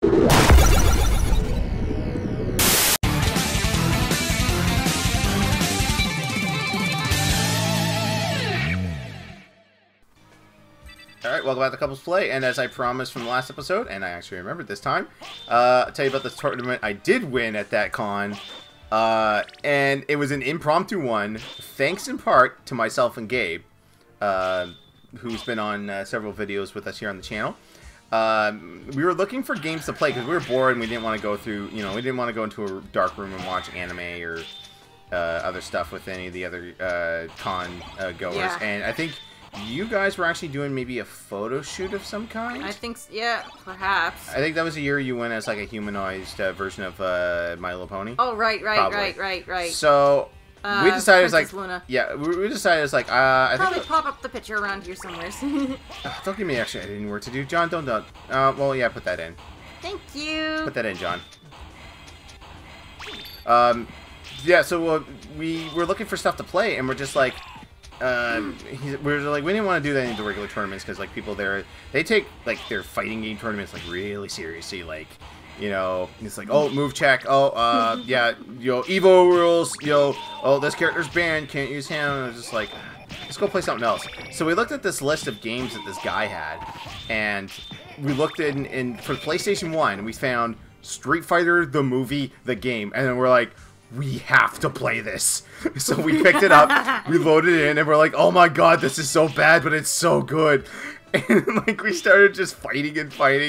Alright, welcome back to Couples Play, and as I promised from the last episode, and I actually remembered this time, I'll tell you about this tournament I did win at that con, and it was an impromptu one, thanks in part to myself and Gabe, who's been on several videos with us here on the channel. We were looking for games to play, because we were bored and we didn't want to go through, you know, we didn't want to go into a dark room and watch anime or other stuff with any of the other con goers, Yeah. and I think you guys were actually doing maybe a photo shoot of some kind? I think, yeah, perhaps. I think that was the year you went as like a humanized version of My Little Pony. Oh, right. Right. So we decided it's like, Luna. yeah, we decided it's like, I Probably think. pop up the picture around here somewhere. Don't give me extra editing work to do, John. Don't. Well, yeah, put that in. Thank you. Put that in, John. Yeah. So we were looking for stuff to play, and we're just like. We didn't want to do any of the regular tournaments because like people there, they take like their fighting game tournaments like really seriously, like, you know, it's like, oh, move check, oh, yeah, yo, Evo rules, yo, oh, this character's banned, can't use him, and I was just like, let's go play something else. So we looked at this list of games that this guy had, and we looked in for PlayStation 1, and we found Street Fighter, the movie, the game, and then we're like, we have to play this. So we picked it up, we loaded it in, and we're like, oh my god, this is so bad, but it's so good. And like we started just fighting,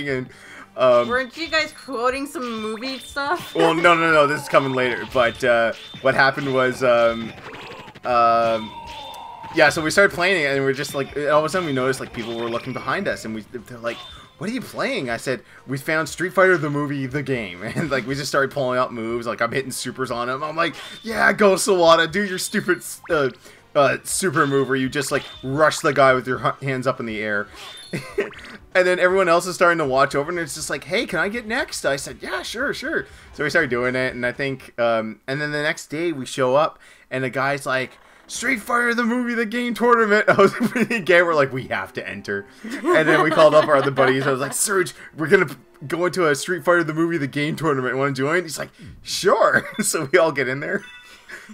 and weren't you guys quoting some movie stuff? well, no, this is coming later. But what happened was yeah, so we started playing it, and we're just like, all of a sudden we noticed like people were looking behind us, and they're like, what are you playing? I said, we found Street Fighter the movie, the game. And like we just started pulling out moves, like I'm hitting supers on him. I'm like, yeah, go Sawada, do your stupid super move where you just like rush the guy with your hands up in the air. And then everyone else is starting to watch over, and it's just like, hey, can I get next? I said, yeah, sure. So we started doing it, and I think, and then the next day we show up, and the guy's like, Street Fighter the movie, the game tournament. I was pretty gay. We're like, we have to enter. And then we called up our other buddies. I was like, Serge, we're gonna go into a Street Fighter the movie, the game tournament. Want to join? He's like, sure. So we all get in there.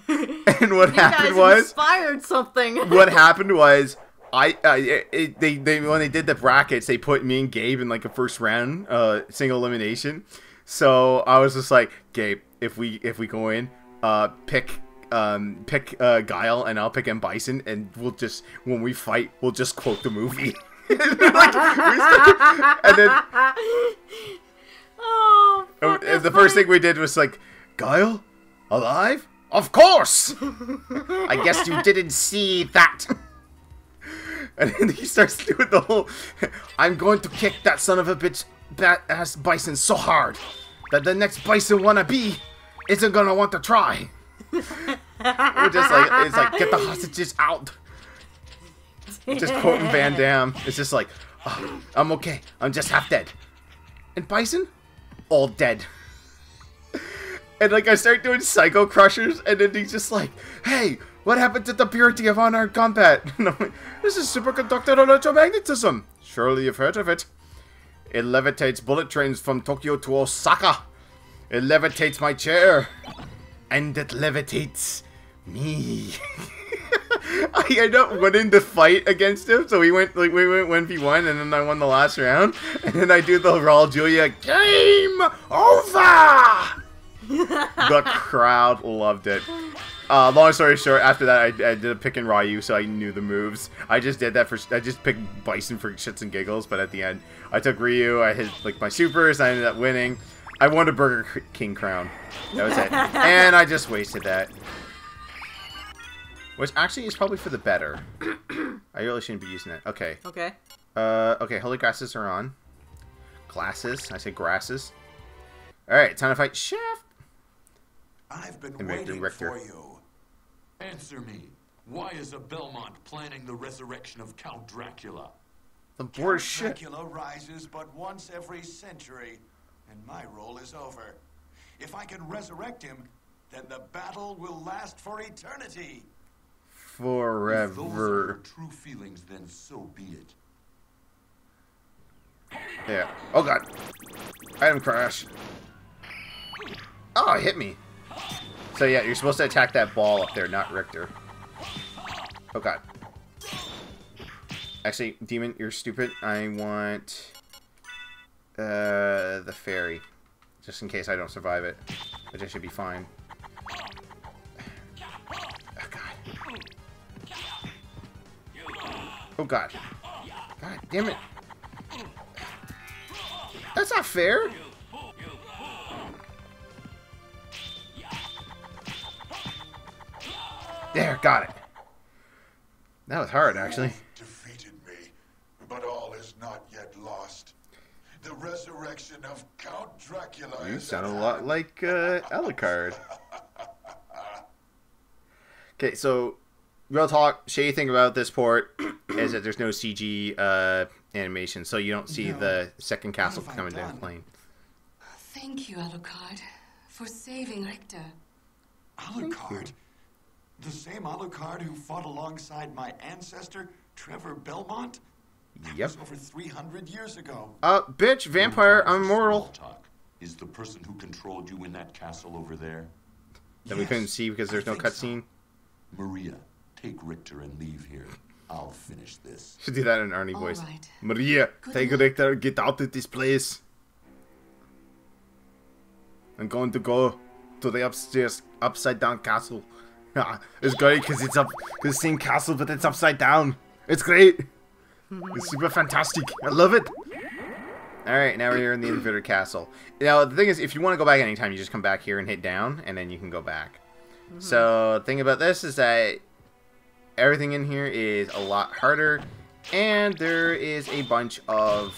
And what happened was, inspired something. What happened was, when they did the brackets, they put me and Gabe in like a first round, single elimination. So I was just like, Gabe, if we go in, pick Guile, and I'll pick M. Bison, and we'll just, when we fight, we'll just quote the movie. And then and the first thing we did was like, Guile? Alive? Of course! I guess you didn't see that. And then he starts doing the whole, I'm going to kick that son of a bitch bat-ass Bison so hard that the next Bison wannabe isn't gonna want to try. We're just like, it's like, get the hostages out. Just quoting Van Damme. It's just like, oh, I'm okay. I'm just half dead. And Bison? All dead. And like, I start doing Psycho Crushers, and then he's just like, hey, what happened to the purity of unarmed combat? And I'm like, this is superconductor electromagnetism. Surely you've heard of it. It levitates bullet trains from Tokyo to Osaka. It levitates my chair. And it levitates me. I ended up winning the fight against him, so we went 1v1, and then I won the last round, and then I do the Raul Julia game over. The crowd loved it. Long story short, after that I did a pick and Ryu, so I knew the moves. I just did that I just picked Bison for shits and giggles, but at the end I took Ryu. I hit like my supers, and I ended up winning. I won a Burger King crown. That was it. And I just wasted that. Which actually is probably for the better. I really shouldn't be using it. Okay. Okay. Okay, holy glasses are on. Glasses. I said grasses. Alright, time to fight Shaft. I've been And waiting Richter. for you. Answer me. Why is a Belmont planning the resurrection of Count Dracula? The board Count shit. Dracula rises but once every century, and my role is over. If I can resurrect him, then the battle will last for eternity. If those are your Forever. true feelings, then so be it. Yeah. Oh god. Item crash. Oh, it hit me. So yeah, you're supposed to attack that ball up there, not Richter. Oh god. Actually, Demon, you're stupid. I want the fairy. Just in case I don't survive it. Which I should be fine. Oh god. Oh god. God damn it. That's not fair. There, got it. That was hard, actually. Defeated me, but all is not yet lost. The resurrection of Count Dracula You is sound a at lot hand. like Alucard. Okay, so real talk. Shady thing about this port is that there's no CG animation, so you don't see the second castle What have I coming down done? the plane. Thank you, Alucard, for saving Richter. Alucard? The same Alucard who fought alongside my ancestor, Trevor Belmont? That Yep. was over 300 years ago. Bitch, vampire, I'm Small immortal. talk. Is the person who controlled you in that castle over there? That we Yes, couldn't see because there's I no think so. cutscene. Maria, take Richter and leave here. I'll finish this. Should do that in Arnie All voice. right. Maria, Good take luck. Richter, get out of this place. I'm going to go to the upstairs, upside down castle. It's great because it's up the same castle, but it's upside down. It's great. It's super fantastic. I love it. All right, now we're here in the Inverter Castle. Now the thing is, if you want to go back anytime, you just come back here and hit down, and then you can go back. So the thing about this is that everything in here is a lot harder, and there is a bunch of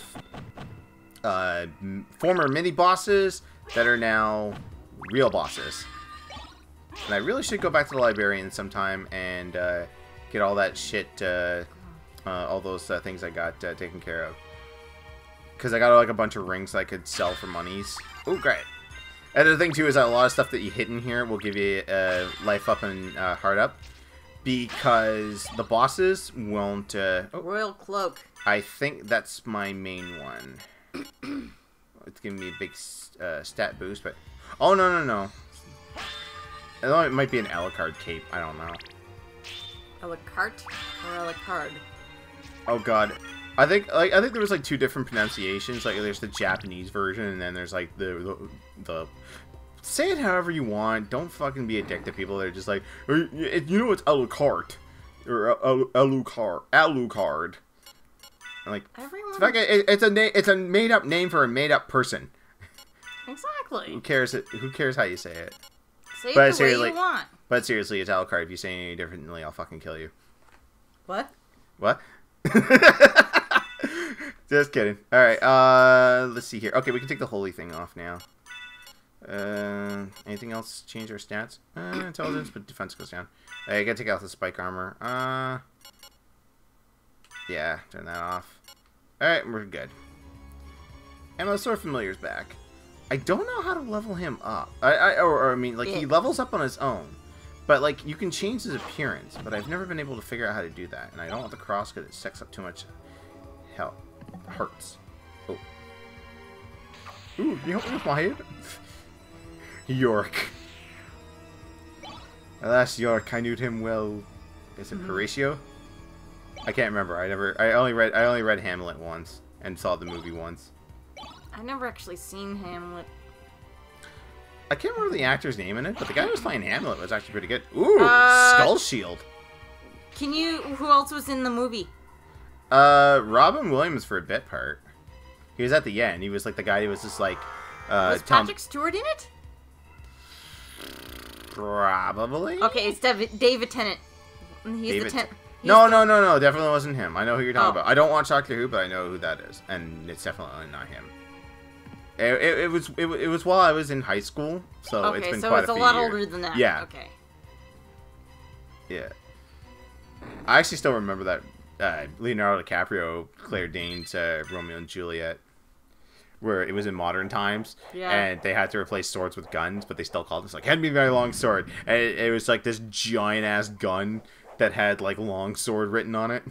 former mini bosses that are now real bosses. And I really should go back to the librarian sometime and get all that shit, all those things I got taken care of. Because I got like a bunch of rings that I could sell for monies. Oh, great. And the thing too is that a lot of stuff that you hit in here will give you life up and heart up. Because the bosses won't... Royal Cloak. I think that's my main one. It's giving me a big stat boost, but... Oh, no. It might be an Alucard cape. I don't know. A la carte or a la card? Oh god, I think there was like two different pronunciations. Like there's the Japanese version, and then there's like the say it however you want. Don't fucking be a dick to people. They're just like, you know, it's Alucard or Alucard. And like, Everyone. it's a made up name for a made up person. Exactly. Who cares? Who cares how you say it? Say it But the way seriously- you want. But seriously, it's Alucard. If you say it any differently, I'll fucking kill you. What? What? Just kidding. Alright, let's see here. Okay, we can take the holy thing off now. Anything else change our stats? Intelligence, but defense goes down. I gotta take out the spike armor. Yeah, turn that off. Alright, we're good. And the Sword Familiar's back. I don't know how to level him up. I mean, like, he levels up on his own. But, like, you can change his appearance. But I've never been able to figure out how to do that. And I don't want the cross because it sucks up too much hell. Hurts. Oh. Ooh, you help me with my head? York. Alas, York, I knew him well. Is it Horatio? I can't remember. I only read Hamlet once and saw the movie once. I've never actually seen Hamlet. I can't remember the actor's name in it, but the guy who was playing Hamlet was actually pretty good. Ooh, Skull Shield. Who else was in the movie? Robin Williams for a bit part. He was at the end. He was like the guy who was just like, Was Patrick Stewart in it? Probably. Okay, it's David Tennant. He's David the Tennant. No, definitely wasn't him. I know who you're talking Oh. about. I don't watch Doctor Who, but I know who that is, and it's definitely not him. It was while I was in high school, so Okay, it's been so quite it's a a few lot years. older than that. Yeah. Okay. Yeah. I actually still remember that Leonardo DiCaprio, Claire Danes, Romeo and Juliet, where it was in modern times, Yeah. and they had to replace swords with guns, but they still called it, like, hand me a very long sword. And it was like this giant ass gun that had like long sword written on it.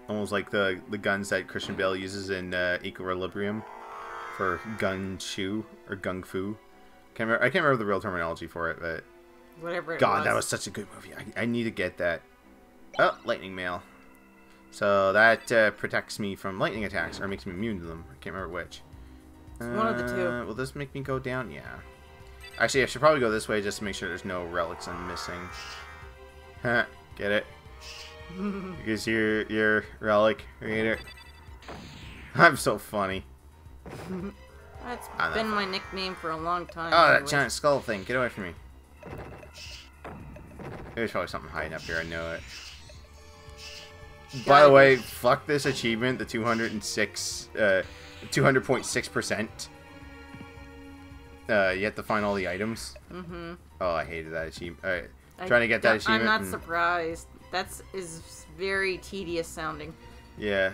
Almost like the guns that Christian Bale uses in Equilibrium for gun shu or gung fu. I can't remember the real terminology for it, but Whatever it God, was. that was such a good movie. I need to get that. Oh, lightning mail. So that protects me from lightning attacks or makes me immune to them. I can't remember which. One of the two. Will this make me go down? Yeah. Actually, I should probably go this way just to make sure there's no relics I'm missing. Huh? Get it? Because you're relic reader. I'm so funny. That's been my nickname for a long time. Oh, that anyways. giant skull thing. Get away from me. There's probably something hiding up here. I know it. By the way, fuck this achievement. The 200.6%. You have to find all the items. Mm-hmm. Oh, I hated that achievement. Alright. Trying to get that achievement. I'm not surprised. Is very tedious sounding. Yeah.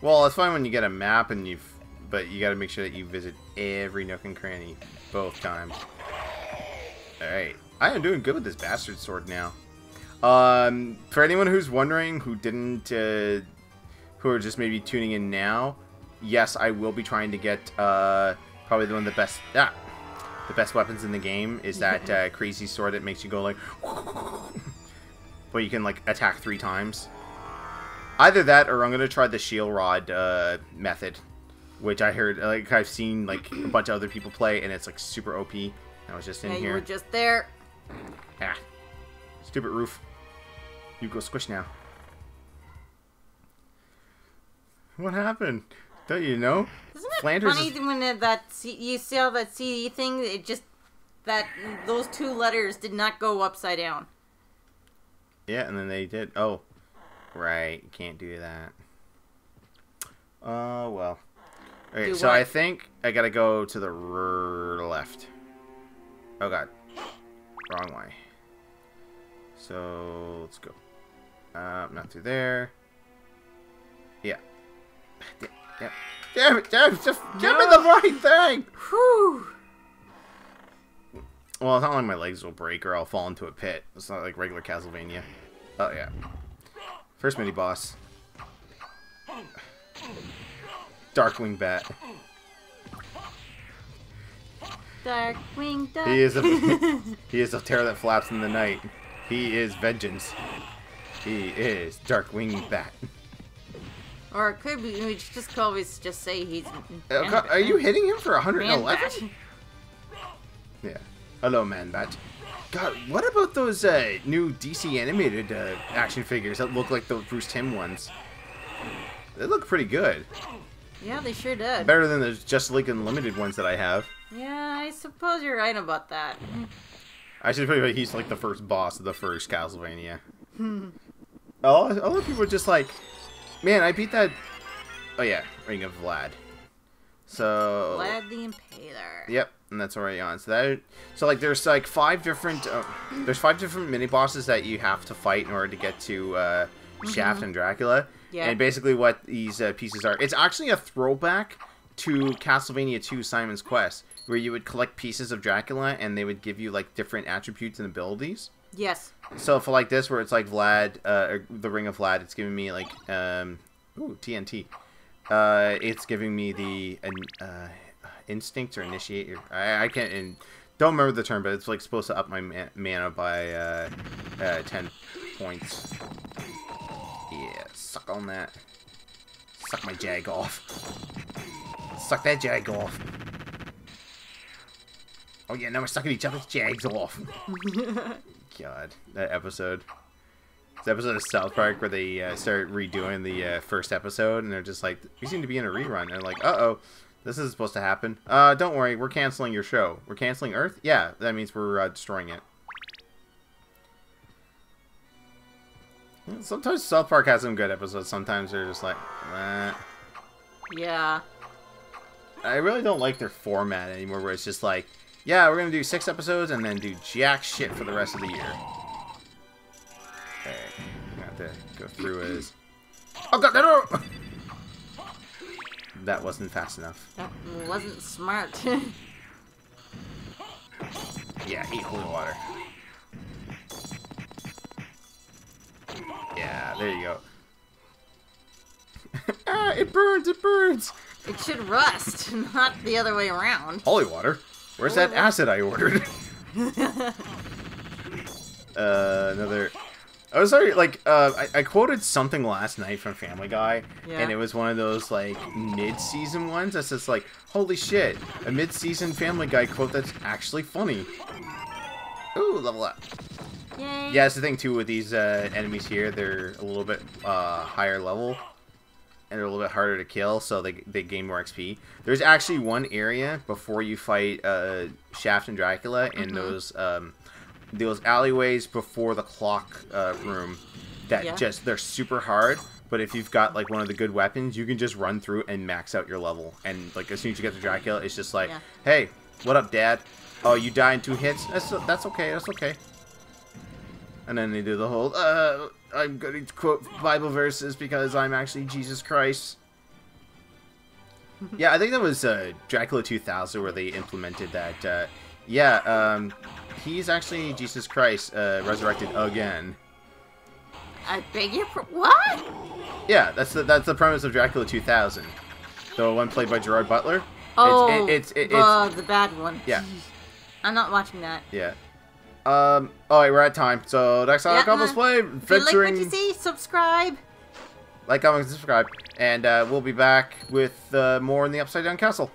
Well, it's fine when you get a map and but you gotta make sure that you visit every nook and cranny both times. Alright. I am doing good with this bastard sword now. For anyone who's wondering, who are just maybe tuning in now, yes, I will be trying to get, probably one of the best weapons in the game is that, crazy sword that makes you go like, where you can, like, attack 3 times. Either that, or I'm gonna try the shield rod, method, which I heard, like, I've seen, like, a bunch of other people play, and it's, like, super OP. I was just in here. You were just there. Ah. Stupid roof. You go squish now. What happened? Don't you know? Isn't it Flanders funny when you see all that CD thing? It just those 2 letters did not go upside down. Yeah, and then they did. Oh, right. Can't do that. Oh well. Okay, so I think I gotta go to the left. Oh god, wrong way. So let's go. Not through there. Yeah. Damn it! Just give me the right thing! Whew. Well, it's not like my legs will break or I'll fall into a pit. It's not like regular Castlevania. Oh, yeah. First mini-boss. Darkwing Bat. Darkwing Duck. He is a terror that flaps in the night. He is vengeance. He is Darkwing Bat. Or it could be, we just always just say he's... Are you hitting him for 111? Man-Bat. Yeah. Hello, Man-Bat. God, what about those new DC animated action figures that look like the Bruce Timm ones? They look pretty good. Yeah, they sure did. Better than the Just League Unlimited ones that I have. Yeah, I suppose you're right about that. I should put he's like the first boss of the first Castlevania. A lot of people are just like, man, I beat that. Oh yeah, Ring of Vlad. So Vlad the Impaler. Yep, and that's already on. So like there's like 5 different mini bosses that you have to fight in order to get to Shaft and Dracula. Yeah. And basically what these pieces are, it's actually a throwback to Castlevania 2 Simon's Quest, where you would collect pieces of Dracula and they would give you like different attributes and abilities. Yes. So for like this, where it's like Vlad, or the Ring of Vlad, it's giving me like, TNT. It's giving me the instinct or initiate. I can't, don't remember the term, but it's like supposed to up my mana by 10 points. Yeah, suck on that. Suck my jag off. Suck that jag off. Oh yeah, now we're sucking each other's jags off. God, that episode. It's the episode of South Park where they start redoing the first episode, and they're just like, we seem to be in a rerun. And they're like, uh-oh, this isn't supposed to happen. Don't worry, we're canceling your show. We're canceling Earth? Yeah, that means we're destroying it. Sometimes South Park has some good episodes. Sometimes they're just like, eh. Yeah. I really don't like their format anymore, where it's just like, yeah, we're going to do 6 episodes and then do jack shit for the rest of the year. Okay, I have to go through his... Oh god, no! That wasn't fast enough. That wasn't smart. Yeah, eat holy water. Yeah, there you go. It burns, it burns. It should rust, not the other way around. Holy water. Where's that acid I ordered? Another... I was sorry, like, I quoted something last night from Family Guy, and it was one of those, like, mid-season ones that's just like, holy shit, a mid-season Family Guy quote that's actually funny. Ooh, level up. Yay. Yeah, that's the thing, too, with these enemies here, they're a little bit higher level, and they're a little bit harder to kill, so they gain more XP. There's actually one area before you fight Shaft and Dracula in those alleyways before the clock room that they're super hard, but if you've got like one of the good weapons, you can just run through and max out your level. And like as soon as you get to Dracula, it's just like, hey, what up, Dad? Oh, you die in 2 hits? That's okay, that's okay. And then they do the whole, I'm going to quote Bible verses because I'm actually Jesus Christ. Yeah, I think that was Dracula 2000 where they implemented that. He's actually Jesus Christ resurrected again. I beg your what? Yeah, that's the premise of Dracula 2000. The one played by Gerard Butler. Oh, it's the bad one. Yeah. I'm not watching that. Yeah. Alright, we're at time. So next time Let's Play, if you like what you see, subscribe. Like, comment, subscribe, and we'll be back with more in the Upside Down Castle.